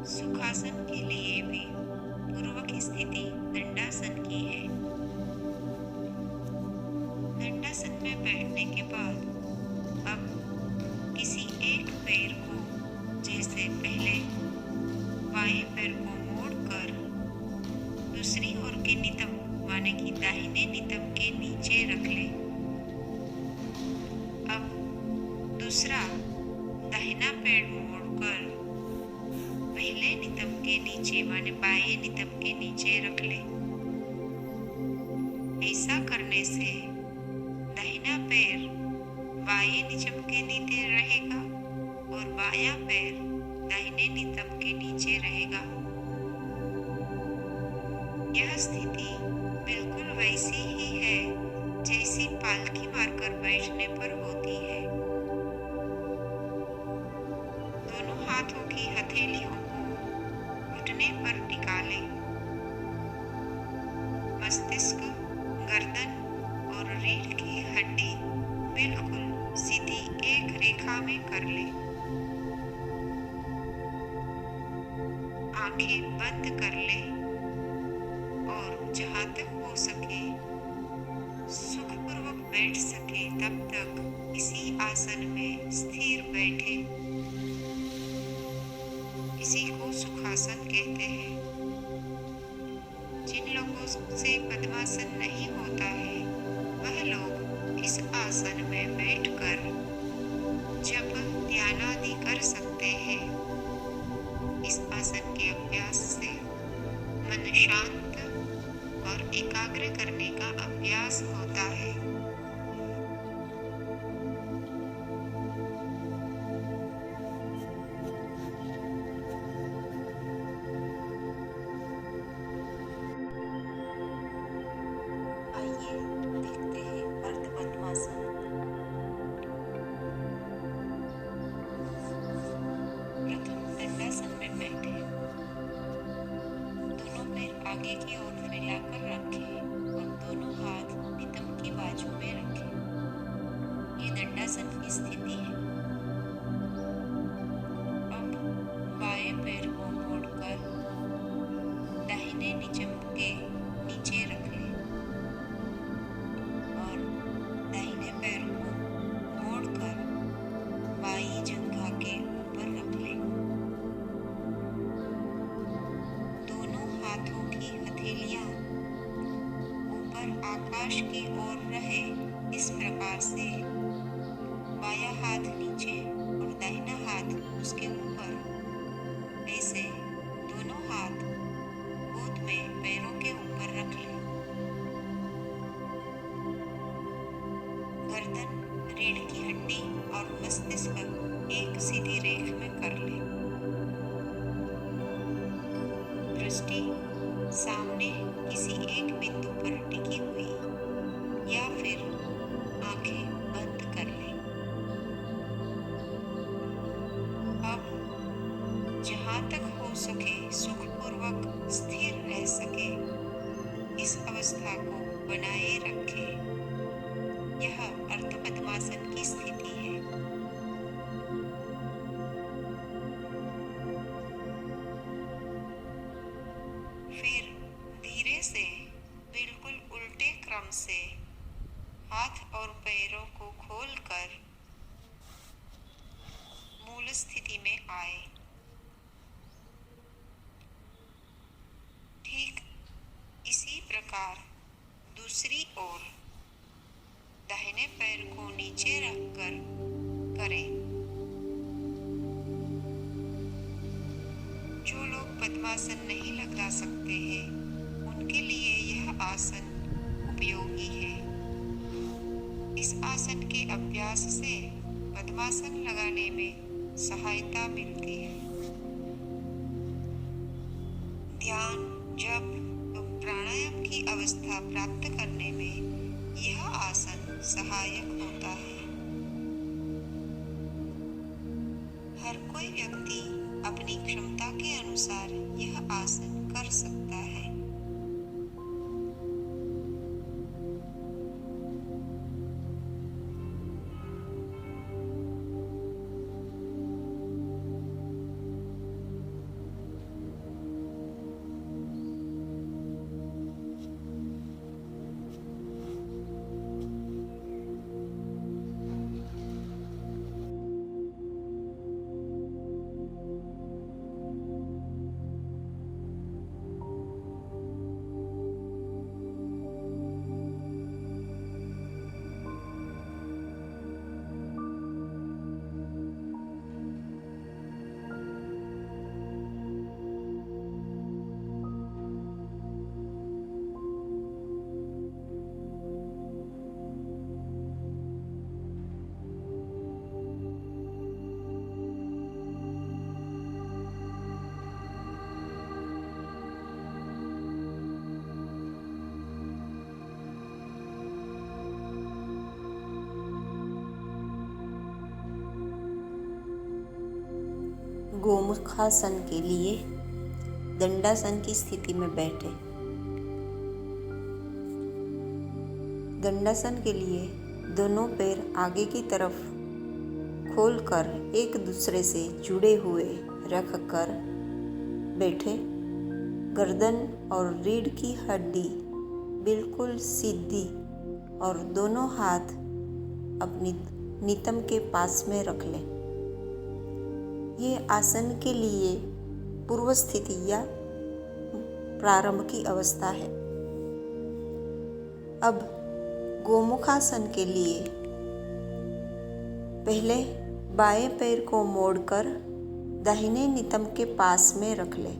सुखासन के लिए भी पूर्वक स्थिति दंडासन की है। दंडासन में बैठने के बाद अब किसी एक पैर को, जैसे पहले बाएं पैर को मोड़कर दूसरी ओर के नितंब माने कि दाहिने नितंब के नीचे रख ले। अब दूसरा दाहिना पैर मोड़कर पहले नितंब के नीचे माने बाएं नितंब के नीचे रख ले। ऐसा करने से दाहिना पैर बाएं नितंब के नीचे रहेगा और बायां पैर दाहिने नितंब के नीचे रहेगा। यह स्थिति बिल्कुल वैसी ही है जैसी पालकी मारकर बैठने पर होती है। दोनों हाथों की हथेलियों को घुटने पर टिका ले। मस्तिष्क, गर्दन और रीढ़ की हड्डी बिल्कुल सीधी एक रेखा में कर ले। आंखें बंद कर ले और जहाँ तक हो सके सुखपूर्वक बैठ सके तब तक इसी आसन में स्थिर बैठे। इसी को सुखासन कहते हैं। जिन लोगों से पद्मासन नहीं होता है वह लोग इस आसन में बैठकर जप ध्यान आदि कर सकते हैं। इस आसन के अभ्यास से मन शांत और एकाग्र करने का अभ्यास होता है। आइए देखते हैं अर्ध पद्मासन। प्रथम दंडासन में बैठे, दोनों पैर आगे की ओर फैलाकर रखें और दोनों हाथ नितंब की बाजू में रखें। ये दंडासन की स्थिति है। अब बाएं पैर को मोड़कर दाहिने नितंब के नीचे रख लें और दाहिने पैर को मोड़कर बाईं जंघा के ऊपर रख लें। दोनों हाथों की हथेलियां ऊपर आकाश की ओर रहे, इस प्रकार से बायां हाथ नीचे और दाहिना हाथ उसके ऊपर। ऐसे दोनों हाथ गोद में पैरों के ऊपर रख लें। गर्दन, रीढ़ की हड्डी और मस्तिष्क एक सीधी रेख में कर लें। दृष्टि सामने किसी एक बिंदु पर टिकी हुई या फिर आंखें बंद कर लें। अब जहाँ तक हो सके सुखपूर्वक स्थिर रह सके इस अवस्था को बनाए रखें। यह अर्ध पद्मासन की स्थिति है। फिर धीरे से बिल्कुल उल्टे क्रम से हाथ और पैरों को खोलकर मूल स्थिति में आए। ठीक इसी प्रकार दूसरी ओर दाहिने पैर को नीचे रखकर करें। जो लोग पद्मासन नहीं लगा सकते हैं उनके लिए यह आसन उपयोगी है। इस आसन के अभ्यास से पद्मासन लगाने में सहायता मिलती है। ध्यान, जप और प्राणायाम की अवस्था प्राप्त करने में यह आसन सहायक होता है। हर कोई व्यक्ति अपनी क्षमता के अनुसार यह आसन कर सकता है। गोमुखासन के लिए दंडासन की स्थिति में बैठे। दंडासन के लिए दोनों पैर आगे की तरफ खोलकर एक दूसरे से जुड़े हुए रख कर बैठे। गर्दन और रीढ़ की हड्डी बिल्कुल सीधी और दोनों हाथ अपनी नितंब के पास में रख लें। ये आसन के लिए पूर्व स्थिति या प्रारंभ की अवस्था है। अब गोमुखासन के लिए पहले बाएं पैर को मोड़कर दाहिने नितंब के पास में रख लें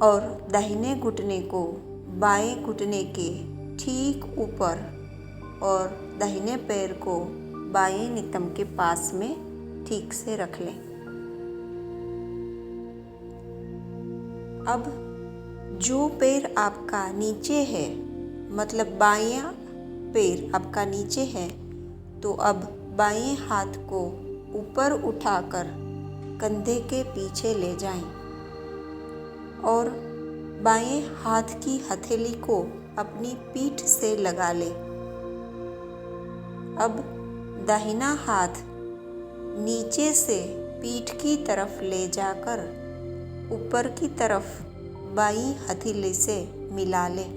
और दाहिने घुटने को बाएं घुटने के ठीक ऊपर और दाहिने पैर को बाएं नितंब के पास में ठीक से रख लें। अब जो पैर आपका नीचे है, मतलब बायां पैर आपका नीचे है, तो अब बाएं हाथ को ऊपर उठाकर कंधे के पीछे ले जाएं और बाएं हाथ की हथेली को अपनी पीठ से लगा लें। अब दाहिना हाथ नीचे से पीठ की तरफ ले जाकर ऊपर की तरफ बाईं हथेली से मिला लें।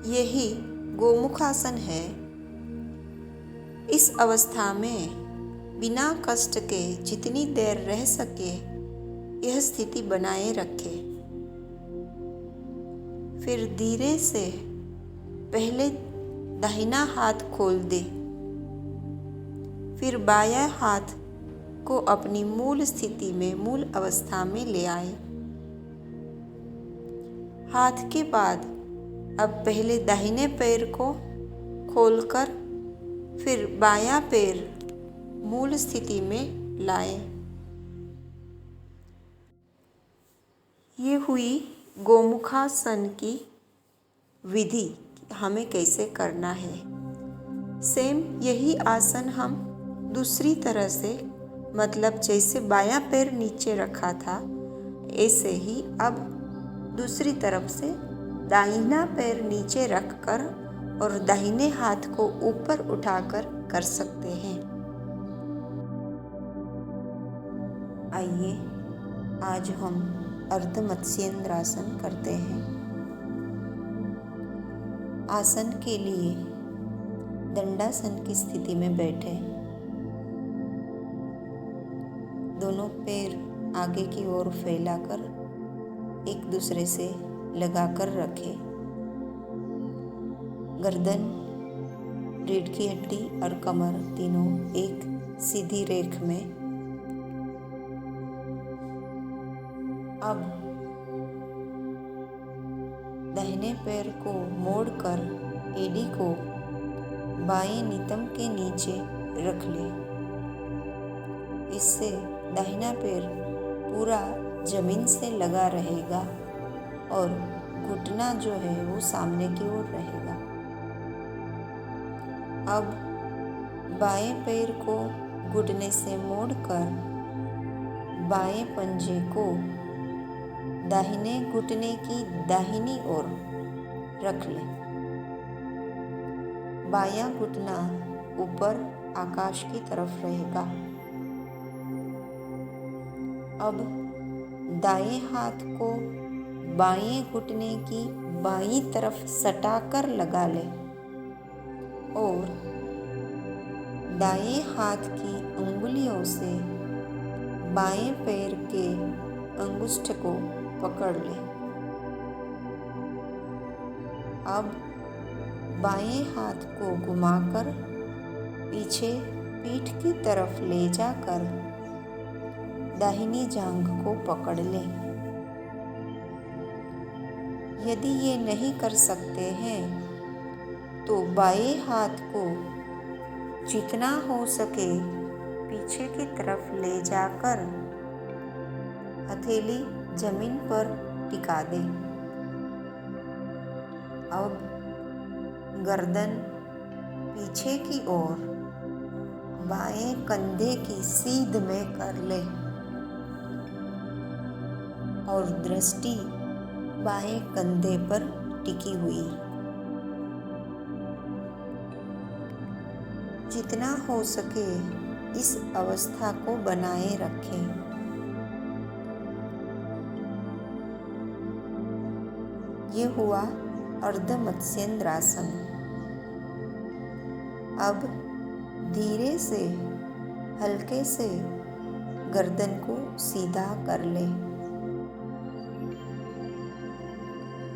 यही गोमुखासन है। इस अवस्था में बिना कष्ट के जितनी देर रह सके यह स्थिति बनाए रखें। फिर धीरे से पहले दाहिना हाथ खोल दे, फिर बायां हाथ को अपनी मूल स्थिति में, मूल अवस्था में ले आए। हाथ के बाद अब पहले दाहिने पैर को खोलकर फिर बायां पैर मूल स्थिति में लाए। ये हुई गोमुखासन की विधि, हमें कैसे करना है। सेम यही आसन हम दूसरी तरह से, मतलब जैसे बायां पैर नीचे रखा था ऐसे ही अब दूसरी तरफ से दाहिना पैर नीचे रखकर और दाहिने हाथ को ऊपर उठाकर कर सकते हैं। आइए आज हम अर्ध मत्स्येंद्रासन करते हैं। आसन के लिए दंडासन की स्थिति में बैठे। दोनों पैर आगे की ओर फैलाकर एक दूसरे से लगाकर रखें। गर्दन, रीढ़ की हड्डी और कमर तीनों एक सीधी रेख में। अब दाहिने पैर को मोड़कर एड़ी को बाएं नितंब के नीचे रख लें। इससे दाहिना पैर पूरा जमीन से लगा रहेगा और घुटना जो है वो सामने की ओर रहेगा। अब बाएं पैर को घुटने से मोड़कर बाएं पंजे को दाहिने घुटने की दाहिनी ओर रख लें। बायां घुटना ऊपर आकाश की तरफ रहेगा। अब दाएं हाथ को बाएं घुटने की बाईं तरफ सटाकर लगा लें और दाएं हाथ की अंगुलियों से बाएं पैर के अंगुष्ठ को पकड़ लें। अब बाएं हाथ को घुमाकर पीछे पीठ की तरफ ले जाकर दाहिनी जांघ को पकड़ लें। यदि ये नहीं कर सकते हैं तो बाएं हाथ को जितना हो सके पीछे की तरफ ले जाकर हथेली जमीन पर टिका दें। अब गर्दन पीछे की ओर बाएं कंधे की सीध में कर ले और दृष्टि बाएं कंधे पर टिकी हुई। जितना हो सके इस अवस्था को बनाए रखें। ये हुआ अर्ध मत्स्येंद्रासन। अब धीरे से हल्के से गर्दन को सीधा कर ले।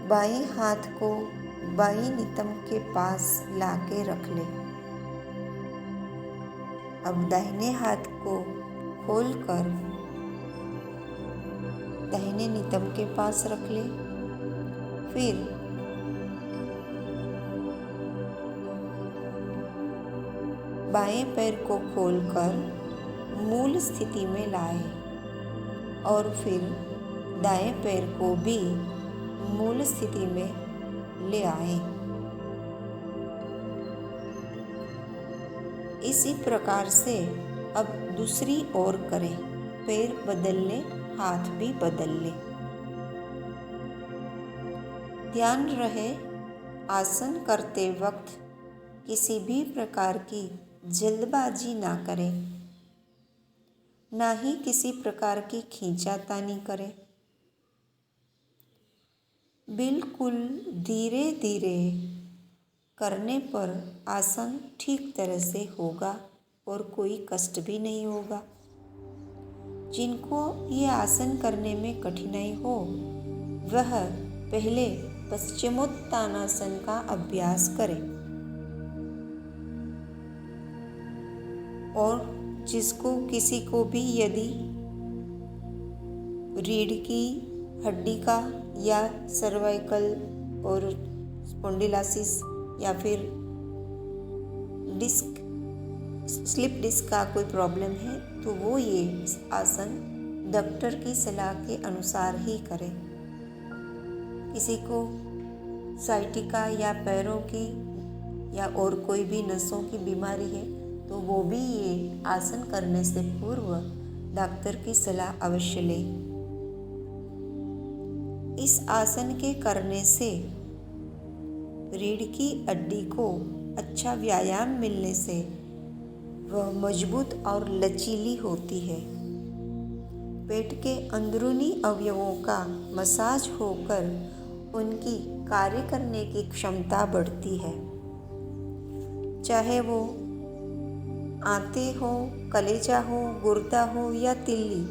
बाएं हाथ को बाईं नितंब के पास लाके रख ले। अब दाहिने हाथ को खोलकर दाहिने नितंब के पास रख ले। फिर बाएं पैर को खोलकर मूल स्थिति में लाए और फिर दाएं पैर को भी मूल स्थिति में ले आए। इसी प्रकार से अब दूसरी ओर करें। पैर बदल ले, हाथ भी बदल ले। ध्यान रहे, आसन करते वक्त किसी भी प्रकार की जल्दबाजी ना करें, ना ही किसी प्रकार की खींचातानी करें। बिल्कुल धीरे धीरे करने पर आसन ठीक तरह से होगा और कोई कष्ट भी नहीं होगा। जिनको ये आसन करने में कठिनाई हो वह पहले पश्चिमोत्तानासन का अभ्यास करें और जिसको किसी को भी यदि रीढ़ की हड्डी का या सर्वाइकल और स्पॉन्डिलाइटिस या फिर डिस्क स्लिप डिस्क का कोई प्रॉब्लम है तो वो ये आसन डॉक्टर की सलाह के अनुसार ही करें। किसी को साइटिका या पैरों की या और कोई भी नसों की बीमारी है तो वो भी ये आसन करने से पूर्व डॉक्टर की सलाह अवश्य ले। इस आसन के करने से रीढ़ की हड्डी को अच्छा व्यायाम मिलने से वह मजबूत और लचीली होती है। पेट के अंदरूनी अवयवों का मसाज होकर उनकी कार्य करने की क्षमता बढ़ती है। चाहे वो आंतें हो, कलेजा हो, गुर्दा हो या तिल्ली,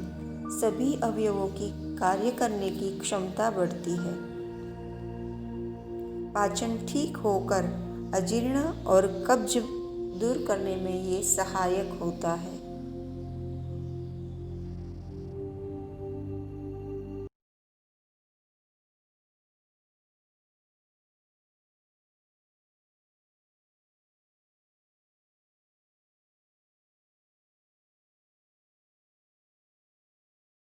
सभी अवयवों की कार्य करने की क्षमता बढ़ती है। पाचन ठीक होकर अजीर्ण और कब्ज दूर करने में ये सहायक होता है।